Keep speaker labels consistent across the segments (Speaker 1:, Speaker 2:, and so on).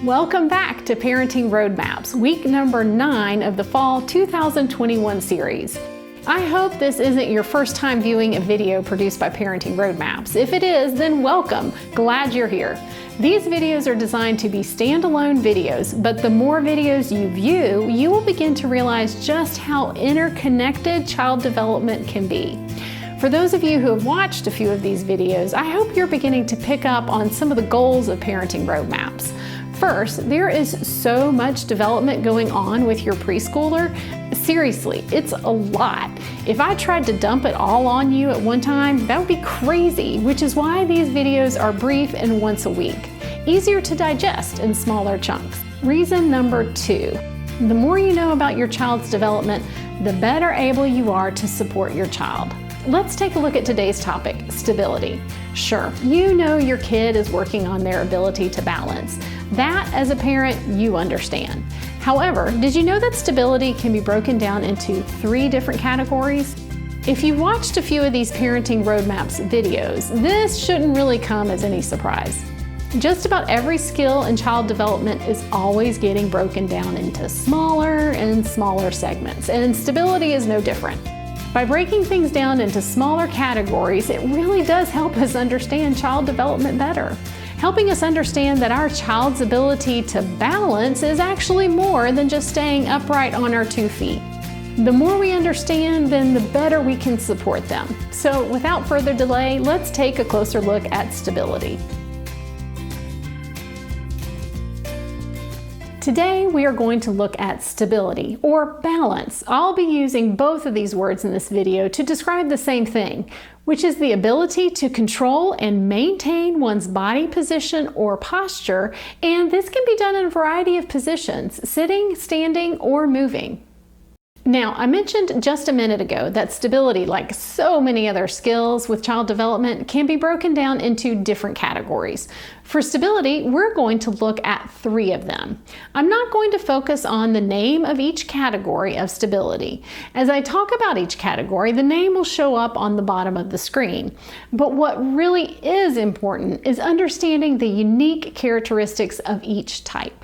Speaker 1: Welcome back to Parenting Roadmaps, week number 9 of the Fall 2021 series. I hope this isn't your first time viewing a video produced by Parenting Roadmaps. If it is, then welcome. Glad you're here. These videos are designed to be standalone videos, but the more videos you view, you will begin to realize just how interconnected child development can be. For those of you who have watched a few of these videos, I hope you're beginning to pick up on some of the goals of Parenting Roadmaps. First, there is so much development going on with your preschooler. Seriously, it's a lot. If I tried to dump it all on you at one time, that would be crazy, which is why these videos are brief and once a week, easier to digest in smaller chunks. Reason number 2, the more you know about your child's development, the better able you are to support your child. Let's take a look at today's topic, stability. Sure, you know your kid is working on their ability to balance. That, as a parent, you understand. However, did you know that stability can be broken down into 3 different categories? If you watched a few of these Parenting Roadmaps videos, this shouldn't really come as any surprise. Just about every skill in child development is always getting broken down into smaller and smaller segments, and stability is no different. By breaking things down into smaller categories, it really does help us understand child development better, helping us understand that our child's ability to balance is actually more than just staying upright on our 2 feet. The more we understand, then the better we can support them. So without further delay, let's take a closer look at stability. Today, we are going to look at stability, or balance. I'll be using both of these words in this video to describe the same thing, which is the ability to control and maintain one's body position or posture, and this can be done in a variety of positions, sitting, standing, or moving. Now, I mentioned just a minute ago that stability, like so many other skills with child development, can be broken down into different categories. For stability, we're going to look at 3 of them. I'm not going to focus on the name of each category of stability. As I talk about each category, the name will show up on the bottom of the screen. But what really is important is understanding the unique characteristics of each type.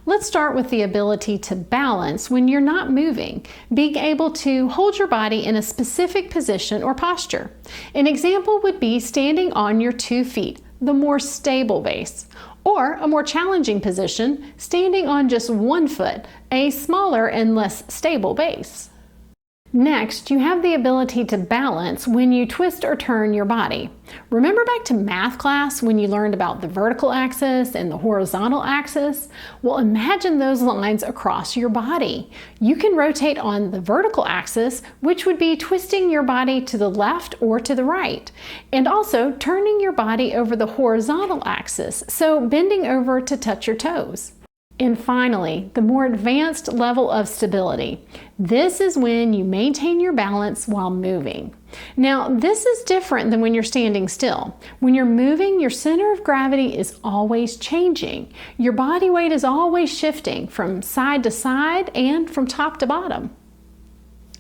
Speaker 1: Let's start with the ability to balance when you're not moving, being able to hold your body in a specific position or posture. An example would be standing on your 2 feet, the more stable base, or a more challenging position, standing on just 1 foot, a smaller and less stable base. Next, you have the ability to balance when you twist or turn your body. Remember back to math class when you learned about the vertical axis and the horizontal axis? Well, imagine those lines across your body. You can rotate on the vertical axis, which would be twisting your body to the left or to the right, and also turning your body over the horizontal axis, so bending over to touch your toes. And finally, the more advanced level of stability. This is when you maintain your balance while moving. Now, this is different than when you're standing still. When you're moving, your center of gravity is always changing. Your body weight is always shifting from side to side and from top to bottom.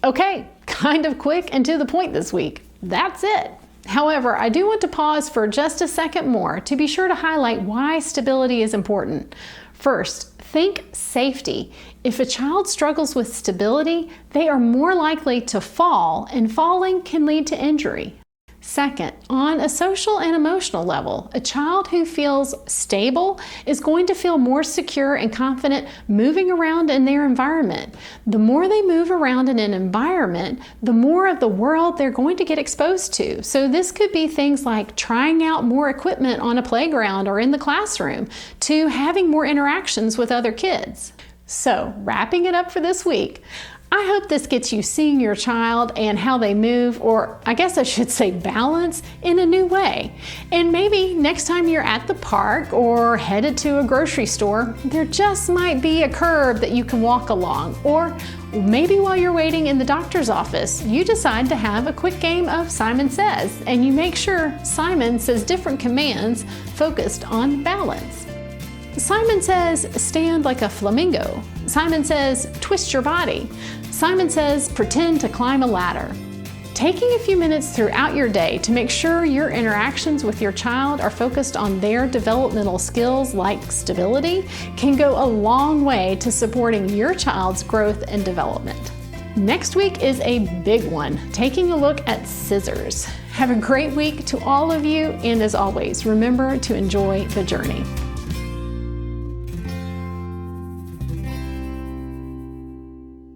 Speaker 1: Okay, kind of quick and to the point this week. That's it. However, I do want to pause for just a second more to be sure to highlight why stability is important. First, think safety. If a child struggles with stability, they are more likely to fall, and falling can lead to injury. Second, on a social and emotional level, a child who feels stable is going to feel more secure and confident moving around in their environment. The more they move around in an environment, the more of the world they're going to get exposed to. So this could be things like trying out more equipment on a playground or in the classroom, to having more interactions with other kids. So, wrapping it up for this week, I hope this gets you seeing your child and how they move, or I guess I should say balance, in a new way. And maybe next time you're at the park or headed to a grocery store, there just might be a curb that you can walk along. Or maybe while you're waiting in the doctor's office, you decide to have a quick game of Simon Says, and you make sure Simon says different commands focused on balance. Simon says, stand like a flamingo. Simon says, twist your body. Simon says, pretend to climb a ladder. Taking a few minutes throughout your day to make sure your interactions with your child are focused on their developmental skills like stability can go a long way to supporting your child's growth and development. Next week is a big one, taking a look at scissors. Have a great week to all of you, and as always, remember to enjoy the journey.